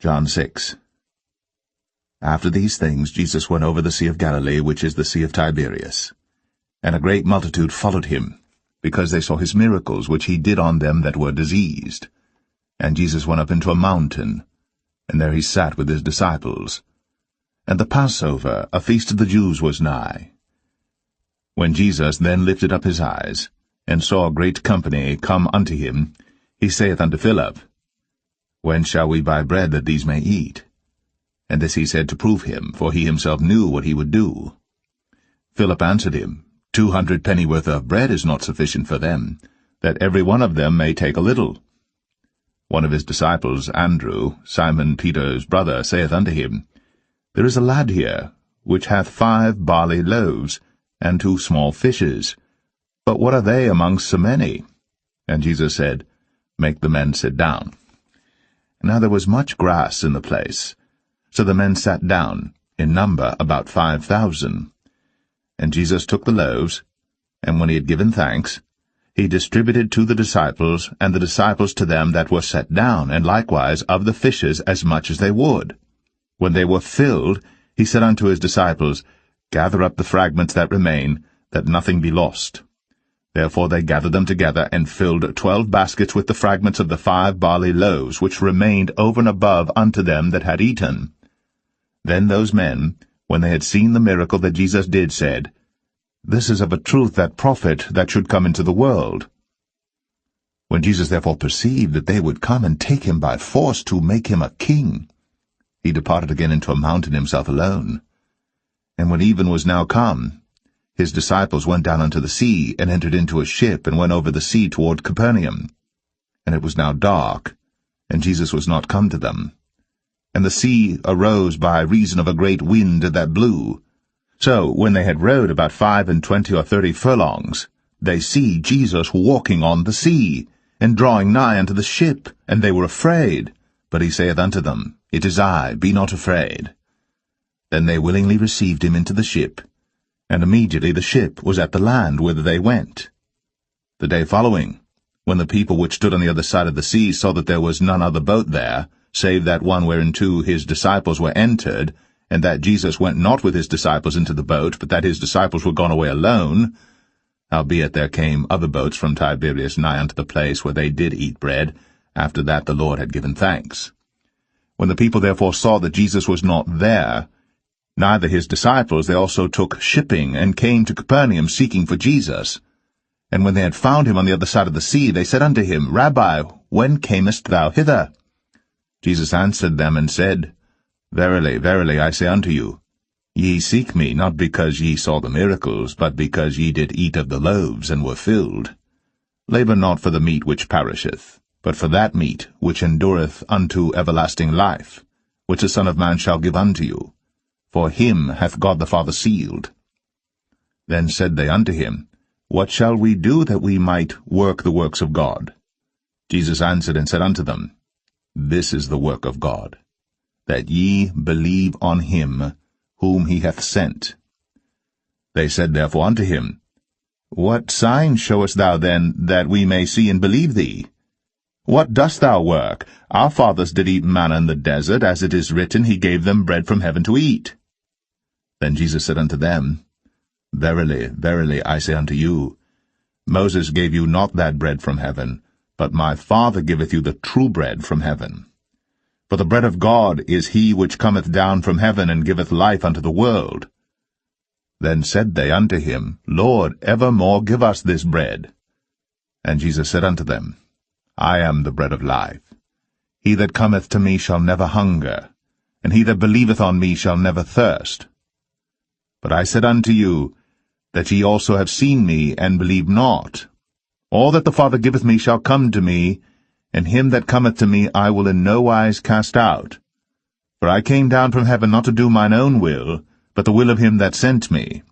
John 6. After these things Jesus went over the Sea of Galilee, which is the Sea of Tiberias. And a great multitude followed him, because they saw his miracles which he did on them that were diseased. And Jesus went up into a mountain, and there he sat with his disciples. And the Passover, a feast of the Jews, was nigh. When Jesus then lifted up his eyes, and saw a great company come unto him, he saith unto Philip, When shall we buy bread that these may eat? And this he said to prove him, for he himself knew what he would do. Philip answered him, 200 pennyworth of bread is not sufficient for them, that every one of them may take a little. One of his disciples, Andrew, Simon Peter's brother, saith unto him, There is a lad here, which hath 5 barley loaves, and 2 small fishes. But what are they amongst so many? And Jesus said, Make the men sit down. Now there was much grass in the place. So the men sat down, in number about 5,000. And Jesus took the loaves, and when he had given thanks, he distributed to the disciples, and the disciples to them that were set down, and likewise of the fishes as much as they would. When they were filled, he said unto his disciples, Gather up the fragments that remain, that nothing be lost. Therefore they gathered them together, and filled 12 baskets with the fragments of the 5 barley loaves, which remained over and above unto them that had eaten. Then those men, when they had seen the miracle that Jesus did, said, This is of a truth that prophet that should come into the world. When Jesus therefore perceived that they would come and take him by force to make him a king, he departed again into a mountain himself alone. And when even was now come, his disciples went down unto the sea, and entered into a ship, and went over the sea toward Capernaum. And it was now dark, and Jesus was not come to them. And the sea arose by reason of a great wind that blew. So, when they had rowed about 25 or 30 furlongs, they see Jesus walking on the sea, and drawing nigh unto the ship, and they were afraid. But he saith unto them, It is I, be not afraid. Then they willingly received him into the ship, and immediately the ship was at the land whither they went. The day following, when the people which stood on the other side of the sea saw that there was none other boat there, save that one whereinto his disciples were entered, and that Jesus went not with his disciples into the boat, but that his disciples were gone away alone, howbeit there came other boats from Tiberias nigh unto the place where they did eat bread, after that the Lord had given thanks. When the people therefore saw that Jesus was not there, neither his disciples, they also took shipping, and came to Capernaum seeking for Jesus. And when they had found him on the other side of the sea, they said unto him, Rabbi, when camest thou hither? Jesus answered them and said, Verily, verily, I say unto you, ye seek me, not because ye saw the miracles, but because ye did eat of the loaves, and were filled. Labor not for the meat which perisheth, but for that meat which endureth unto everlasting life, which the Son of Man shall give unto you. For him hath God the Father sealed. Then said they unto him, What shall we do that we might work the works of God? Jesus answered and said unto them, This is the work of God, that ye believe on him whom he hath sent. They said therefore unto him, What sign showest thou then, that we may see and believe thee? What dost thou work? Our fathers did eat manna in the desert, as it is written, He gave them bread from heaven to eat. Then Jesus said unto them, Verily, verily, I say unto you, Moses gave you not that bread from heaven, but my Father giveth you the true bread from heaven. For the bread of God is he which cometh down from heaven, and giveth life unto the world. Then said they unto him, Lord, evermore give us this bread. And Jesus said unto them, I am the bread of life. He that cometh to me shall never hunger, and he that believeth on me shall never thirst. But I said unto you, that ye also have seen me, and believe not. All that the Father giveth me shall come to me, and him that cometh to me I will in no wise cast out. For I came down from heaven not to do mine own will, but the will of him that sent me.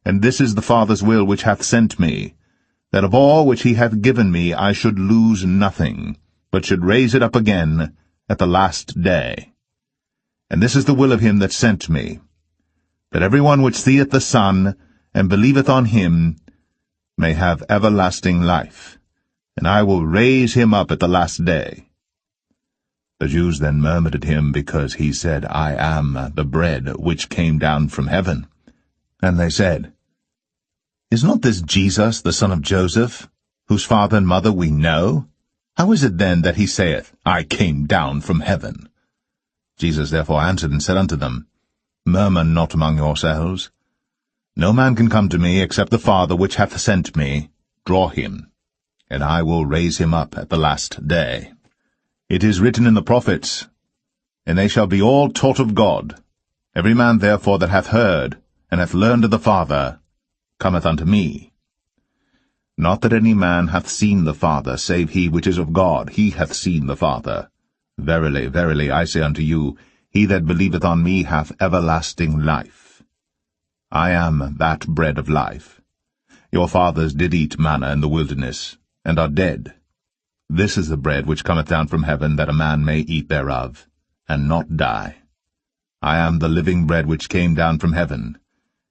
And this is the Father's will which hath sent me, that of all which he hath given me I should lose nothing, but should raise it up again at the last day. And this is the will of him that sent me, that every one which seeth the Son, and believeth on him, may have everlasting life, and I will raise him up at the last day. The Jews then murmured at him because he said, I am the bread which came down from heaven. And they said, Is not this Jesus, the son of Joseph, whose father and mother we know? How is it then that he saith, I came down from heaven? Jesus therefore answered and said unto them, Murmur not among yourselves. No man can come to me except the Father which hath sent me draw him, and I will raise him up at the last day. It is written in the prophets, And they shall be all taught of God. Every man therefore that hath heard, and hath learned of the Father, cometh unto me. Not that any man hath seen the Father, save he which is of God, he hath seen the Father. Verily, verily, I say unto you, he that believeth on me hath everlasting life. I am that bread of life. Your fathers did eat manna in the wilderness, and are dead. This is the bread which cometh down from heaven, that a man may eat thereof, and not die. I am the living bread which came down from heaven.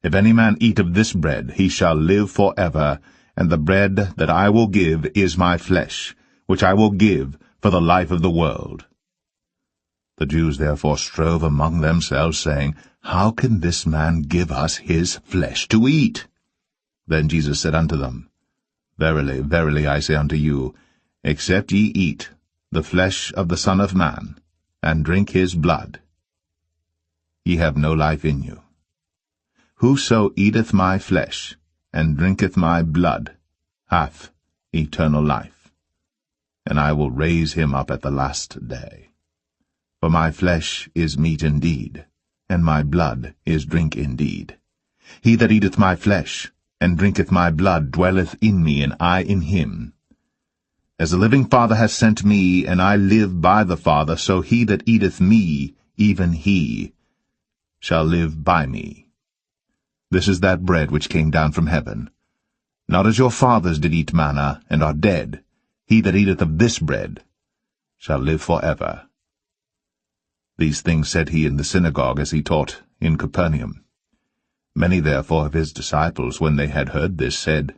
If any man eat of this bread, he shall live for ever, and the bread that I will give is my flesh, which I will give for the life of the world. The Jews therefore strove among themselves, saying, How can this man give us his flesh to eat? Then Jesus said unto them, Verily, verily, I say unto you, except ye eat the flesh of the Son of Man, and drink his blood, ye have no life in you. Whoso eateth my flesh, and drinketh my blood, hath eternal life, and I will raise him up at the last day. For my flesh is meat indeed, and my blood is drink indeed. He that eateth my flesh, and drinketh my blood, dwelleth in me, and I in him. As the living Father hath sent me, and I live by the Father, so he that eateth me, even he, shall live by me. This is that bread which came down from heaven. Not as your fathers did eat manna, and are dead. He that eateth of this bread shall live for ever. These things said he in the synagogue as he taught in Capernaum. Many therefore of his disciples, when they had heard this, said,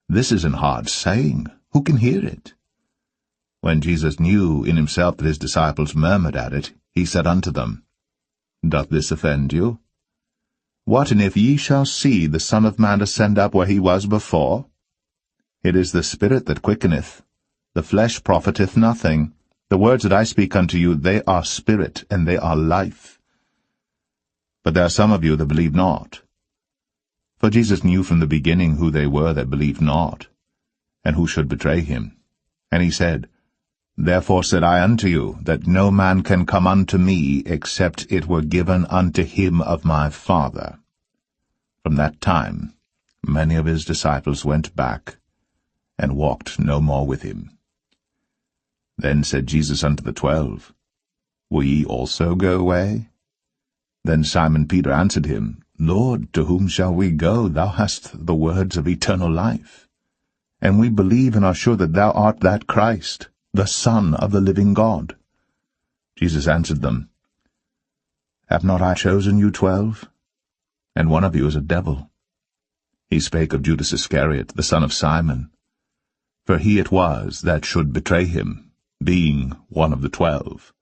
This is an hard saying. Who can hear it? When Jesus knew in himself that his disciples murmured at it, he said unto them, Doth this offend you? What and if ye shall see the Son of Man ascend up where he was before? It is the Spirit that quickeneth, the flesh profiteth nothing. The words that I speak unto you, they are spirit, and they are life. But there are some of you that believe not. For Jesus knew from the beginning who they were that believed not, and who should betray him. And he said, Therefore said I unto you, that no man can come unto me, except it were given unto him of my Father. From that time many of his disciples went back, and walked no more with him. Then said Jesus unto the 12, Will ye also go away? Then Simon Peter answered him, Lord, to whom shall we go? Thou hast the words of eternal life. And we believe and are sure that thou art that Christ, the Son of the living God. Jesus answered them, Have not I chosen you 12? And one of you is a devil. He spake of Judas Iscariot, the son of Simon. For he it was that should betray him, being one of the 12.